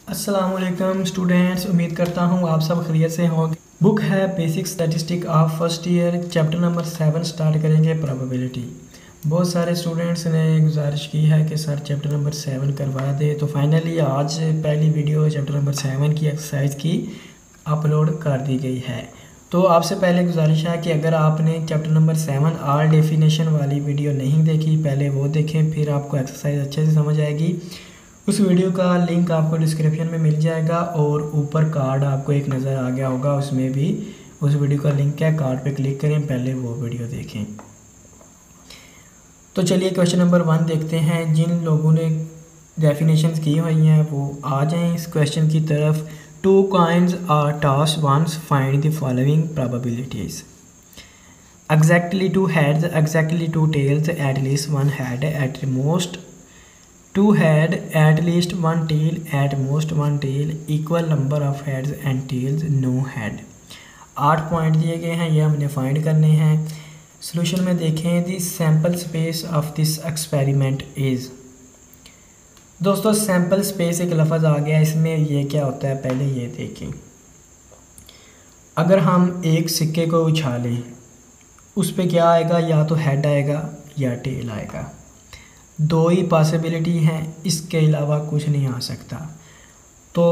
अस्सलामुअलैकुम स्टूडेंट्स, उम्मीद करता हूँ आप सब खैरियत से होंगे। बुक है basic statistic of first year, chapter number 7 start करेंगे प्रोबेबिलिटी। बहुत सारे स्टूडेंट्स ने गुजारिश की है कि सर चैप्टर नंबर 7 करवा दे, तो फाइनली आज पहली वीडियो चैप्टर नंबर 7 की एक्सरसाइज की अपलोड कर दी गई है। तो आपसे पहले गुजारिश है कि अगर आपने चैप्टर नंबर 7 आल डेफिनेशन वाली वीडियो नहीं देखी, पहले वो देखें, फिर आपको एक्सरसाइज अच्छे से समझ आएगी। उस वीडियो का लिंक आपको डिस्क्रिप्शन में मिल जाएगा और ऊपर कार्ड आपको एक नज़र आ गया होगा, उसमें भी उस वीडियो का लिंक है, कार्ड पे क्लिक करें, पहले वो वीडियो देखें। तो चलिए क्वेश्चन नंबर 1 देखते हैं। जिन लोगों ने डेफिनेशंस की हुई हैं वो आ जाएं इस क्वेश्चन की तरफ। 2 coins are tossed once, find the following probabilities. Exactly 2 heads, exactly 2 tails, at least 1 head, at most 2 head, at least 1 tail, at most 1 tail, equal number of heads and tails, no head। 8 point दिए गए हैं, ये हमने find करने हैं। Solution में देखें, दी sample space of this experiment is. दोस्तों सैम्पल स्पेस एक लफ्ज़ आ गया, इसमें ये क्या होता है पहले ये देखें। अगर हम एक सिक्के को उछालें, उस पर क्या आएगा, या तो हेड आएगा या टेल आएगा। 2 ही पॉसिबिलिटी हैं, इसके अलावा कुछ नहीं आ सकता। तो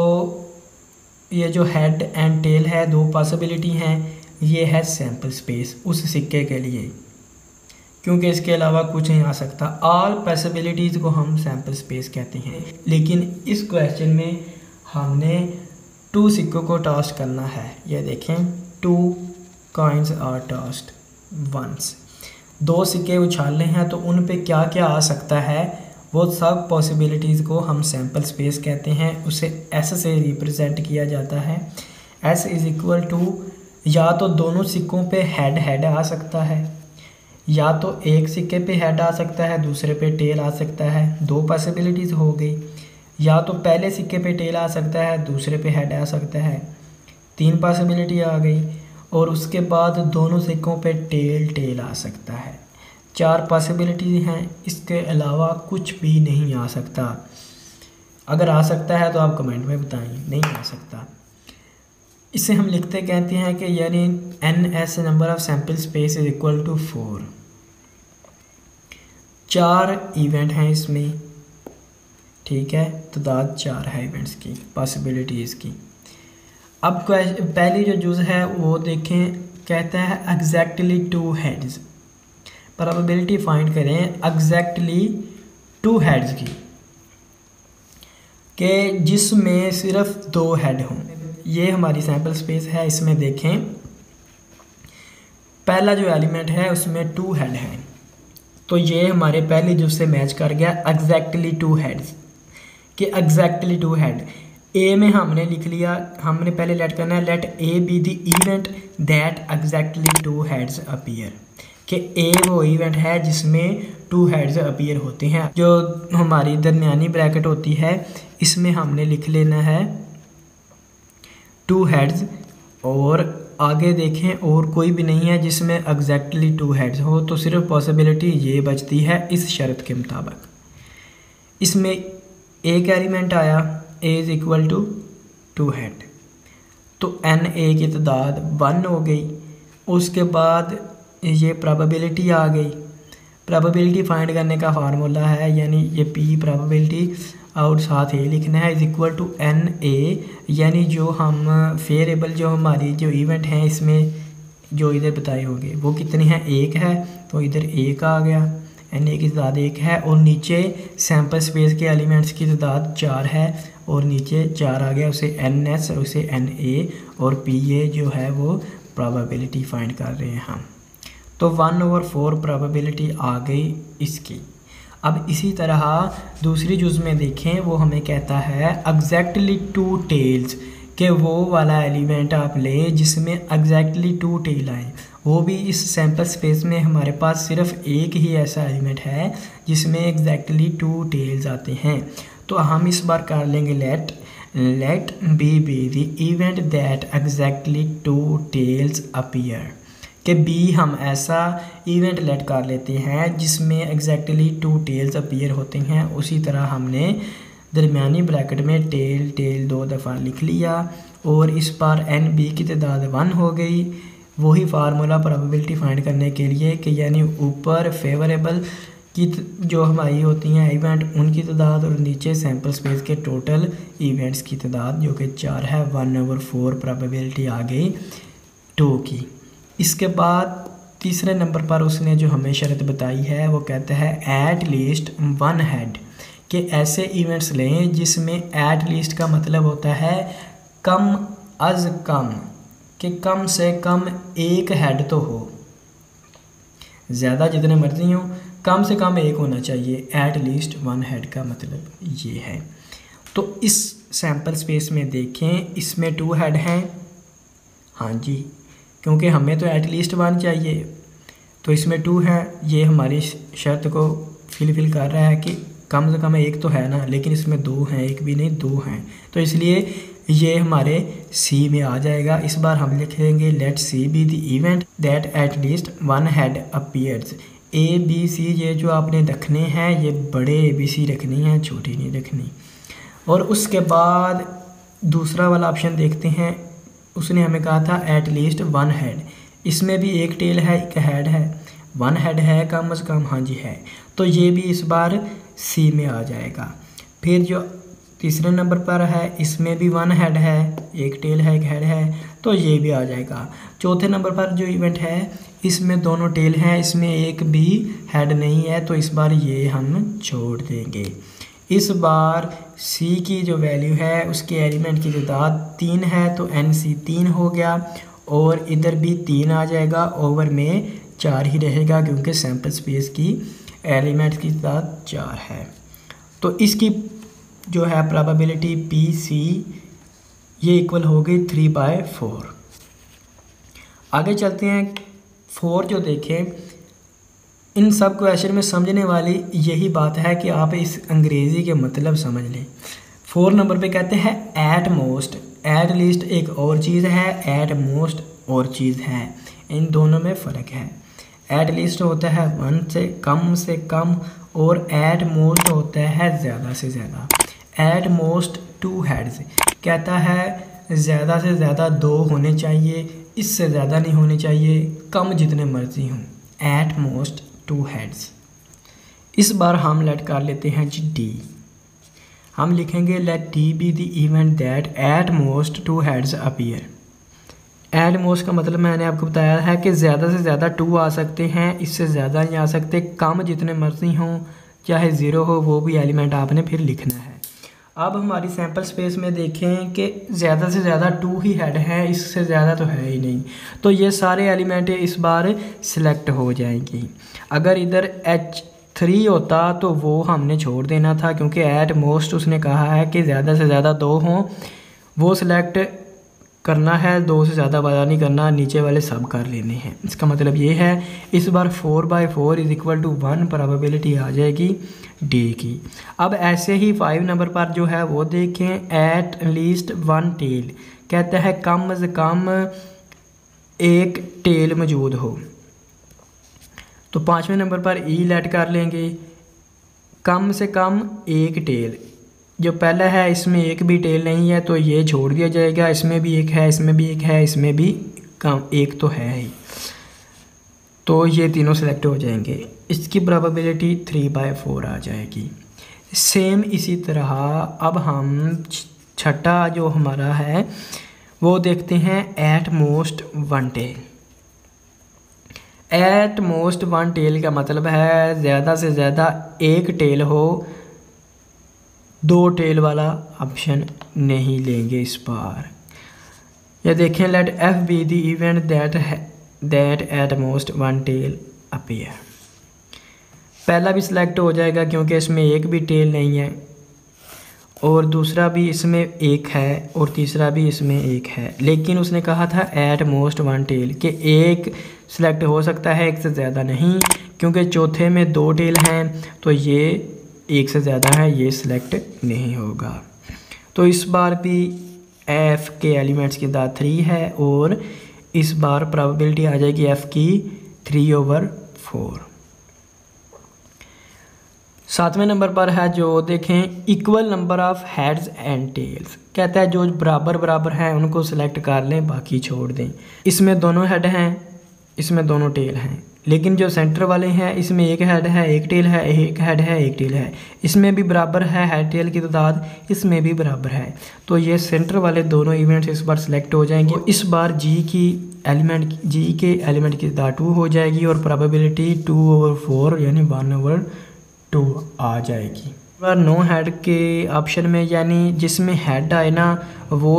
ये जो हेड एंड टेल है, 2 पॉसिबिलिटी हैं, ये है सैम्पल स्पेस उस सिक्के के लिए, क्योंकि इसके अलावा कुछ नहीं आ सकता। ऑल पॉसिबिलिटीज़ को हम सैम्पल स्पेस कहते हैं। लेकिन इस क्वेश्चन में हमने 2 सिक्कों को टॉस करना है। ये देखें, 2 coins are tossed once, 2 सिक्के उछालने हैं, तो उन पे क्या क्या आ सकता है, वो सब पॉसिबिलिटीज़ को हम सैम्पल स्पेस कहते हैं। उसे एस से रिप्रेजेंट किया जाता है। एस इज़ इक्वल टू, या तो दोनों सिक्कों पे हेड आ सकता है, या तो एक सिक्के पे हेड आ सकता है, दूसरे पे टेल आ सकता है। 2 पॉसिबिलिटीज़ हो गई। या तो पहले सिक्के पे टेल आ सकता है, दूसरे पे हेड आ सकता है, 3 पॉसिबिलिटी आ गई। और उसके बाद दोनों सिक्कों पे टेल आ सकता है, 4 पॉसिबिलिटी हैं। इसके अलावा कुछ भी नहीं आ सकता। अगर आ सकता है तो आप कमेंट में बताएं, नहीं आ सकता। इसे हम लिखते कहते हैं कि यानी NS number of sample space is equal to 4। 4 event हैं इसमें, ठीक है, तादाद 4 है इवेंट्स की, पॉसिबिलिटीज़ की। अब पहली जो जुज़ है वो देखें, कहता है एग्जैक्टली 2 हेड्स। प्रोबेबिलिटी फाइंड करें एग्जैक्टली 2 हेड्स की, कि जिसमें सिर्फ 2 हेड हों। ये हमारी सैम्पल स्पेस है। इसमें देखें, पहला जो एलिमेंट है उसमें 2 हेड हैं, तो ये हमारे पहले जुज़ से मैच कर गया। एग्जैक्टली 2 हेड्स कि एग्जैक्टली 2 हेड। ए में हमने लिख लिया, हमने पहले लेट करना है, let A be the event that exactly 2 heads appear, कि ए वो इवेंट है जिसमें 2 हेड्स अपीयर होते हैं। जो हमारी दरमियानी ब्रैकेट होती है, इसमें हमने लिख लेना है 2 हेड्स, और आगे देखें और कोई भी नहीं है जिसमें एग्जैक्टली 2 हेड्स हो, तो सिर्फ पॉसिबिलिटी ये बचती है इस शर्त के मुताबिक। इसमें एक एलिमेंट आया, A is equal to 2 head, तो एन ए की तादाद 1 हो गई। उसके बाद ये प्रोबेबिलिटी आ गई। प्रोबेबिलिटी फाइंड करने का फार्मूला है, यानी ये पी प्रोबेबिलिटी और साथ ही लिखना है is equal to n A, यानी जो हम फेयरेबल जो हमारी जो इवेंट हैं इसमें जो इधर बताए होंगे वो कितने हैं, 1 है, तो इधर 1 आ गया, एन ए की तादाद 1 है। और नीचे सैम्पल स्पेस के एलिमेंट्स की तादाद 4 है, और नीचे 4 आ गया, उसे एन एस और उसे एन ए और पी ए जो है वो प्रोबेबिलिटी फाइंड कर रहे हैं हम। तो 1/4 प्रोबेबिलिटी आ गई इसकी। अब इसी तरह दूसरी जुज़ में देखें, वो हमें कहता है एग्जैक्टली 2 टेल्स, कि वो वाला एलिमेंट आप लें जिसमें एग्जैक्टली 2 टेल आए। वो भी इस सैम्पल स्पेस में हमारे पास सिर्फ एक ही ऐसा एलिमेंट है जिसमें एग्जैक्टली 2 टेल्स आते हैं। तो हम इस बार कर लेंगे let B the event that exactly 2 tails appear, कि बी हम ऐसा इवेंट लेट कर लेते हैं जिसमें एग्जैक्टली 2 टेल्स अपीयर होते हैं। उसी तरह हमने दरमियानी ब्रैकेट में टेल टेल 2 दफ़ा लिख लिया और इस बार एन बी की तादाद 1 हो गई। वही फार्मूला प्रोबेबिलिटी फाइंड करने के लिए कि यानी ऊपर फेवरेबल की जो हमारी होती हैं इवेंट उनकी तादाद और नीचे सैम्पल स्पेस के टोटल इवेंट्स की तादाद जो कि 4 है, 1/4 प्रोबेबिलिटी आ गई 2 की। इसके बाद तीसरे नंबर पर उसने जो हमें शर्त बताई है वो कहता है एट लीस्ट 1 हेड, कि ऐसे इवेंट्स लें जिसमें एट लीस्ट का मतलब होता है कम अज़ कम, कि कम से कम एक हेड तो हो, ज़्यादा जितने मर्जी हो कम से कम एक होना चाहिए। एट लीस्ट 1 हेड का मतलब ये है। तो इस सैम्पल स्पेस में देखें, इसमें 2 हेड हैं, हाँ जी, क्योंकि हमें तो एट लीस्ट 1 चाहिए, तो इसमें 2 है। ये हमारी शर्त को फिल कर रहा है कि कम से कम एक तो है ना, लेकिन इसमें 2 हैं, एक भी नहीं 2 हैं, तो इसलिए ये हमारे सी में आ जाएगा। इस बार हम लिखेंगे let C be the event that at least 1 head appears. A B C ये जो आपने रखने हैं ये बड़े ए बी सी रखनी है, छोटी नहीं रखनी। और उसके बाद दूसरा वाला ऑप्शन देखते हैं, उसने हमें कहा था एट लीस्ट 1 हेड, इसमें भी एक टेल है एक हेड है, 1 हेड है कम अज़ कम, हाँ जी है, तो ये भी इस बार सी में आ जाएगा। फिर जो तीसरे नंबर पर है इसमें भी 1 हेड है, एक टेल है एक हेड है, तो ये भी आ जाएगा। चौथे नंबर पर जो इवेंट है इसमें दोनों टेल हैं, इसमें एक भी हेड नहीं है, तो इस बार ये हम छोड़ देंगे। इस बार सी की जो वैल्यू है उसके एलिमेंट की तादाद 3 है, तो एन सी 3 हो गया और इधर भी 3 आ जाएगा, ओवर में 4 ही रहेगा क्योंकि सैम्पल स्पेस की एलिमेंट्स की तादाद 4 है। तो इसकी जो है प्रोबेबिलिटी पी सी ये इक्वल हो गई 3/4। आगे चलते हैं। 4 जो देखें, इन सब क्वेश्चन में समझने वाली यही बात है कि आप इस अंग्रेज़ी के मतलब समझ लें। 4 नंबर पे कहते हैं एट मोस्ट, एट लीस्ट एक और चीज़ है, एट मोस्ट और चीज़ है, इन दोनों में फ़र्क है। एट लीस्ट होता है 1 से कम और एट मोस्ट होता है ज़्यादा से ज़्यादा। एट मोस्ट 2 हेड्स कहता है ज़्यादा से ज़्यादा 2 होने चाहिए, इससे ज़्यादा नहीं होने चाहिए, कम जितने मर्जी हों। Eight most 2 heads. इस बार हम लेट कर लेते हैं जी डी। हम लिखेंगे let D be the event that at most 2 heads appear. At most का मतलब मैंने आपको बताया है कि ज़्यादा से ज़्यादा 2 आ सकते हैं, इससे ज़्यादा नहीं आ सकते, कम जितने मर्जी हों, चाहे 0 हो, वो भी एलिमेंट आपने फिर लिखना है। अब हमारी सैम्पल स्पेस में देखें कि ज़्यादा से ज़्यादा 2 ही हेड हैं, इससे ज़्यादा तो है ही नहीं, तो ये सारे एलिमेंट इस बार सिलेक्ट हो जाएंगी। अगर इधर H3 होता तो वो हमने छोड़ देना था, क्योंकि एट मोस्ट उसने कहा है कि ज़्यादा से ज़्यादा 2 हों, वो सिलेक्ट करना है, 2 से ज़्यादा वाला नहीं करना, नीचे वाले सब कर लेने हैं। इसका मतलब ये है इस बार 4/4 = 1 प्रोबेबिलिटी आ जाएगी डी की। अब ऐसे ही 5 नंबर पर जो है वो देखें, एट लीस्ट 1 टेल कहता है कम से कम एक टेल मौजूद हो, तो 5वें नंबर पर ई लेट कर लेंगे, कम से कम एक टेल। जो पहला है इसमें एक भी टेल नहीं है तो ये छोड़ दिया जाएगा, इसमें भी एक है, इसमें भी एक है, इसमें भी कम एक तो है ही, तो ये तीनों सेलेक्ट हो जाएंगे। इसकी प्रोबेबिलिटी 3/4 आ जाएगी। सेम इसी तरह अब हम छठा जो हमारा है वो देखते हैं at most 1 tail. At most 1 tail का मतलब है ज़्यादा से ज़्यादा एक टेल हो, 2 टेल वाला ऑप्शन नहीं लेंगे इस बार। या देखें let F be the event that at most 1 tail appear. पहला भी सिलेक्ट हो जाएगा क्योंकि इसमें एक भी टेल नहीं है, और दूसरा भी इसमें एक है, और तीसरा भी इसमें एक है, लेकिन उसने कहा था एट मोस्ट 1 टेल कि एक सिलेक्ट हो सकता है, एक से ज़्यादा नहीं, क्योंकि चौथे में 2 टेल हैं तो ये एक से ज़्यादा है, ये सिलेक्ट नहीं होगा। तो इस बार भी एफ़ के एलिमेंट्स की तादाद 3 है और इस बार प्रोबेबिलिटी आ जाएगी एफ़ की 3/4। 7वें नंबर पर है जो देखें equal number of heads and tails. कहता है जो बराबर बराबर हैं उनको सिलेक्ट कर लें, बाकी छोड़ दें। इसमें दोनों हेड हैं, इसमें दोनों टेल हैं, लेकिन जो सेंटर वाले हैं इसमें एक हेड है एक टेल है, एक हेड है एक टेल है। इसमें भी बराबर है हेड टेल की तादाद, इसमें भी बराबर है। तो ये सेंटर वाले दोनों इवेंट्स इस बार सिलेक्ट हो जाएंगे। इस बार जी के एलिमेंट की तादाद 2 हो जाएगी और प्रोबेबिलिटी 2/4 यानी 1/2 आ जाएगी। नो हेड के ऑप्शन में यानी जिसमें हेड आए ना वो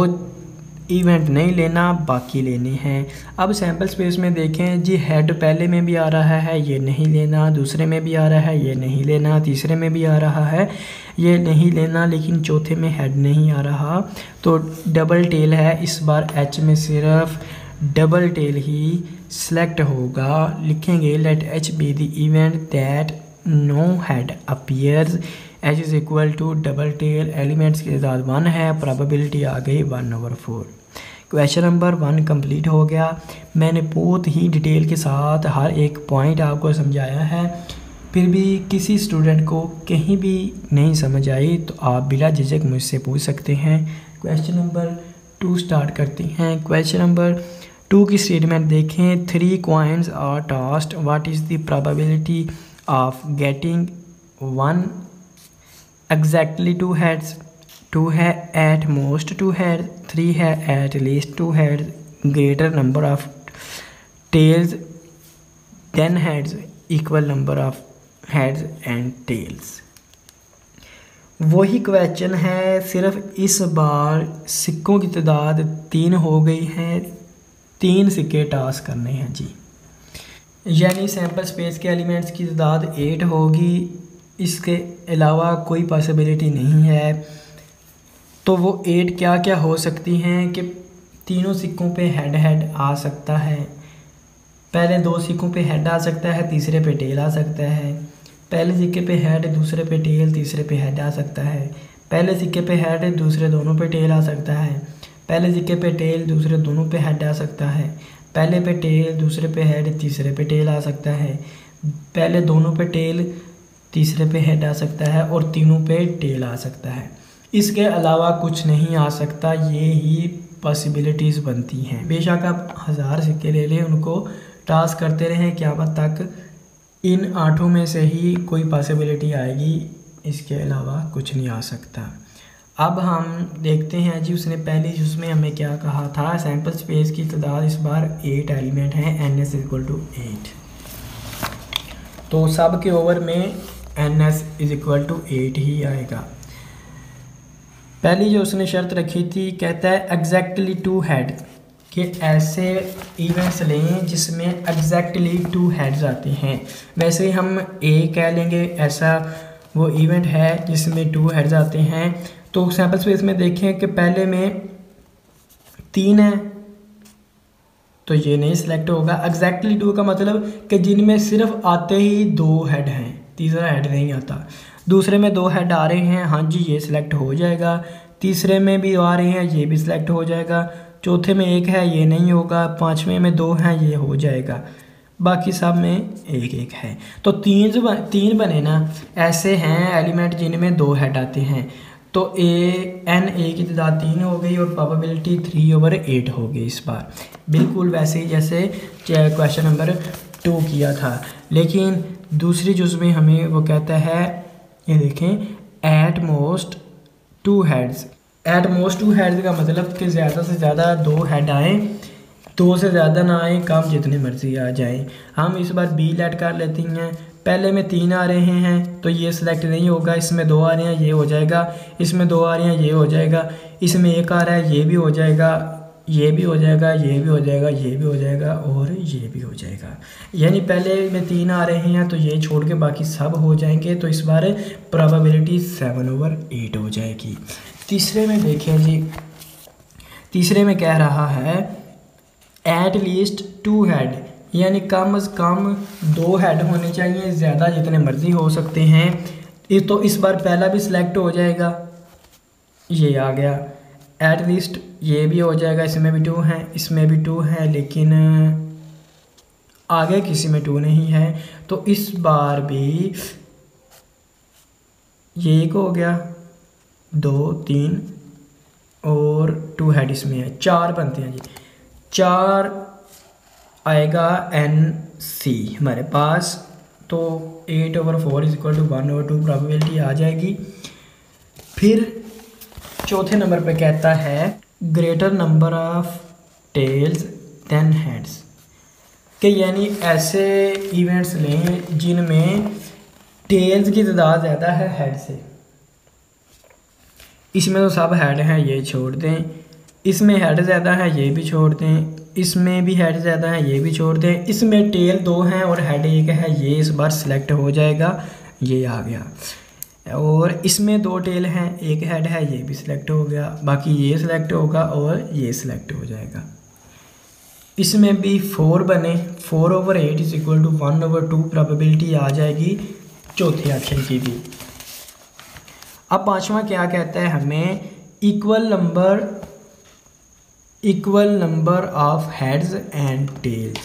इवेंट नहीं लेना, बाकी लेने हैं। अब सैम्पल स्पेस में देखें जी, हेड पहले में भी आ रहा है ये नहीं लेना, दूसरे में भी आ रहा है ये नहीं लेना, तीसरे में भी आ रहा है ये नहीं लेना, लेकिन चौथे में हेड नहीं आ रहा। तो डबल टेल है, इस बार एच में सिर्फ डबल टेल ही सिलेक्ट होगा। लिखेंगे let H be the event that no head appears, H is equal to double tail, elements की तादाद 1 है, प्रोबेबिलिटी आ गई 1/4। क्वेश्चन नंबर 1 कंप्लीट हो गया। मैंने बहुत ही डिटेल के साथ हर एक पॉइंट आपको समझाया है, फिर भी किसी स्टूडेंट को कहीं भी नहीं समझ आई तो आप बिला झिझक मुझसे पूछ सकते हैं। क्वेश्चन नंबर 2 स्टार्ट करते हैं। क्वेश्चन नंबर 2 की स्टेटमेंट देखें। 3 coins are tossed, what is the probability of getting 1 exactly 2 heads. 2 है एट मोस्ट 2 हेड, 3 है at least 2 head, greater number of tails 10 heads, equal number of heads and tails. वही question है, सिर्फ इस बार सिक्कों की तादाद 3 हो गई है, 3 सिक्के टॉस करने हैं जी। यानी सैम्पल स्पेस के एलिमेंट्स की तादाद 8 होगी, इसके अलावा कोई पॉसिबिलिटी नहीं है। तो वो 8 क्या क्या हो सकती हैं कि तीनों सिक्कों पे हेड आ सकता है, पहले 2 सिक्कों पे हेड आ सकता है, तीसरे पे टेल आ सकता है। पहले सिक्के पे हेड, दूसरे पे टेल, तीसरे पे हेड आ सकता है। पहले सिक्के पे हेड, दूसरे दोनों पे टेल आ सकता है। पहले सिक्के पे टेल, दूसरे दोनों पे हेड आ सकता है। पहले पे टेल, दूसरे पे हेड, तीसरे पे टेल आ सकता है। पहले दोनों पे टेल, तीसरे पे हेड आ सकता है और तीनों पे टेल आ सकता है। इसके अलावा कुछ नहीं आ सकता, ये ही पॉसिबिलिटीज़ बनती हैं। बेशक आप 1000 सिक्के ले लें, उनको टॉस करते रहें क़यामत तक, इन 8 में से ही कोई पॉसिबिलिटी आएगी, इसके अलावा कुछ नहीं आ सकता। अब हम देखते हैं जी, उसने पहले उसमें हमें क्या कहा था। सैम्पल स्पेस की तादाद इस बार 8 एलिमेंट हैं, NS = 8। तो सब के ओवर में NS = 8 ही आएगा। पहली जो उसने शर्त रखी थी, कहता है एग्जैक्टली 2 हेड, कि ऐसे इवेंट्स लें जिसमें एग्जैक्टली 2 हेड्स आते हैं। वैसे ही हम A कह लेंगे, ऐसा वो इवेंट है जिसमें 2 हेड्स आते हैं। तो सैम्पल स्पेस में देखें कि पहले में 3 है तो ये नहीं सिलेक्ट होगा। एग्जैक्टली 2 का मतलब कि जिनमें सिर्फ आते ही 2 हेड हैं, तीसरा हेड नहीं आता। दूसरे में 2 हेड आ रहे हैं, हाँ जी ये सिलेक्ट हो जाएगा। तीसरे में भी आ रहे हैं, ये भी सिलेक्ट हो जाएगा। चौथे में 1 है, ये नहीं होगा। 5वें में 2 हैं, ये हो जाएगा। बाकी सब में 1 है। तो 3 बने ना, ऐसे हैं एलिमेंट जिनमें 2 हेड आते हैं। तो A की तादाद 3 हो गई और प्रोबेबिलिटी 3/8 हो गई इस बार, बिल्कुल वैसे ही जैसे क्वेश्चन नंबर 2 किया था। लेकिन दूसरी जुज़ में हमें वो कहता है, ये देखें, eight most 2 heads. Eight most 2 heads का मतलब कि ज़्यादा से ज़्यादा 2 हेड आए, 2 से ज़्यादा ना आए, कम जितने मर्जी आ जाए। हम इस बार B लेट कर लेते हैं। पहले में 3 आ रहे हैं तो ये सिलेक्ट नहीं होगा, इसमें 2 आ रहे हैं ये हो जाएगा, इसमें 2 आ रहे हैं ये हो जाएगा, इसमें 1 आ रहा है ये भी हो जाएगा, ये भी हो जाएगा, ये भी हो जाएगा, ये भी हो जाएगा और ये भी हो जाएगा। यानी पहले में 3 आ रहे हैं तो ये छोड़ के बाकी सब हो जाएंगे। तो इस बार प्रोबेबिलिटी 7/8 हो जाएगी। तीसरे में देखें जी, तीसरे में कह रहा है एट लीस्ट 2 हेड, यानी कम अज़ कम 2 हेड होने चाहिए, ज़्यादा जितने मर्ज़ी हो सकते हैं। तो इस बार पहला भी सिलेक्ट हो जाएगा, ये आ गया। एट लीस्ट ये भी हो जाएगा, इसमें भी 2 हैं, इसमें भी 2 हैं, लेकिन आगे किसी में 2 नहीं है। तो इस बार भी ये एक हो गया, 2 3 और 2 हेड इसमें है, 4 बनते हैं जी। 4 आएगा NC हमारे पास, तो 8/4 इज इक्वल टू 1/2 प्रोबेबिलिटी आ जाएगी। फिर चौथे नंबर पे कहता है greater number of tails than heads, कि यानी ऐसे इवेंट्स लें जिनमें टेल्स की तादाद ज़्यादा है हेड से। इसमें तो सब हेड हैं, ये छोड़ दें। इसमें हेड ज़्यादा है, ये भी छोड़ दें। इसमें भी हेड ज़्यादा है, ये भी छोड़ दें। इसमें टेल 2 हैं और हेड 1 है, ये इस बार सिलेक्ट हो जाएगा, ये आ गया। और इसमें 2 टेल हैं, 1 हेड है, ये भी सिलेक्ट हो गया। बाकी ये सिलेक्ट होगा और ये सिलेक्ट हो जाएगा। इसमें भी 4 बने, 4/8 इज इक्वल टू 1/2 प्रोबेबिलिटी आ जाएगी चौथे ऑप्शन की भी। अब पांचवा क्या कहता है हमें, equal number of heads and tails,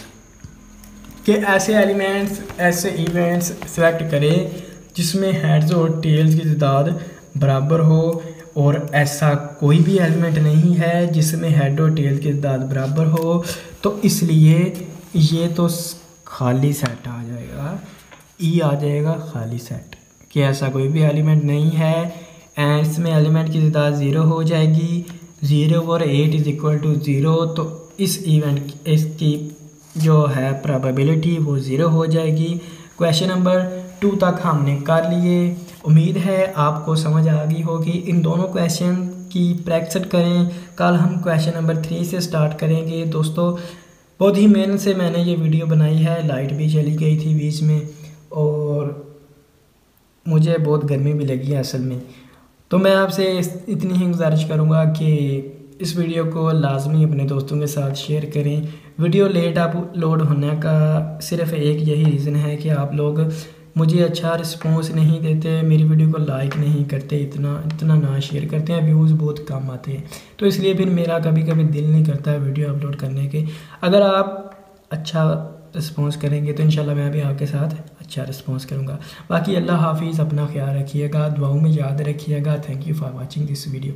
कि ऐसे एलिमेंट्स, ऐसे इवेंट्स सेलेक्ट करें जिसमें हेड्स और टेल्स की तादाद बराबर हो, और ऐसा कोई भी एलिमेंट नहीं है जिसमें हेड और टेल की तादाद बराबर हो। तो इसलिए ये तो खाली सेट आ जाएगा, ई आ जाएगा खाली सेट, कि ऐसा कोई भी एलिमेंट नहीं है। एंड इसमें एलिमेंट की तादाद 0 हो जाएगी, 0/8 इज इक्वल टू 0। तो इस इवेंट इसकी जो है प्रोबेबिलिटी वो 0 हो जाएगी। क्वेश्चन नंबर 2 तक हमने कर लिए। उम्मीद है आपको समझ आ गई होगी। इन दोनों क्वेश्चन की प्रैक्टिस करें। कल हम क्वेश्चन नंबर 3 से स्टार्ट करेंगे। दोस्तों बहुत ही मेहनत से मैंने ये वीडियो बनाई है, लाइट भी चली गई थी बीच में और मुझे बहुत गर्मी भी लगी है असल में। तो मैं आपसे इतनी ही गुजारिश करूँगा कि इस वीडियो को लाजमी अपने दोस्तों के साथ शेयर करें। वीडियो लेट अपलोड होने का सिर्फ एक यही रीज़न है कि आप लोग मुझे अच्छा रिस्पॉन्स नहीं देते, मेरी वीडियो को लाइक नहीं करते, इतना ना शेयर करते हैं, व्यूज़ बहुत कम आते हैं। तो इसलिए फिर मेरा कभी कभी दिल नहीं करता है वीडियो अपलोड करने के। अगर आप अच्छा रिस्पॉन्स करेंगे तो इंशाल्लाह मैं भी आपके साथ अच्छा रिस्पॉन्स करूँगा। बाकी अल्लाह हाफिज़, अपना ख्याल रखिएगा, दुआओं में याद रखिएगा। Thank you for watching this video.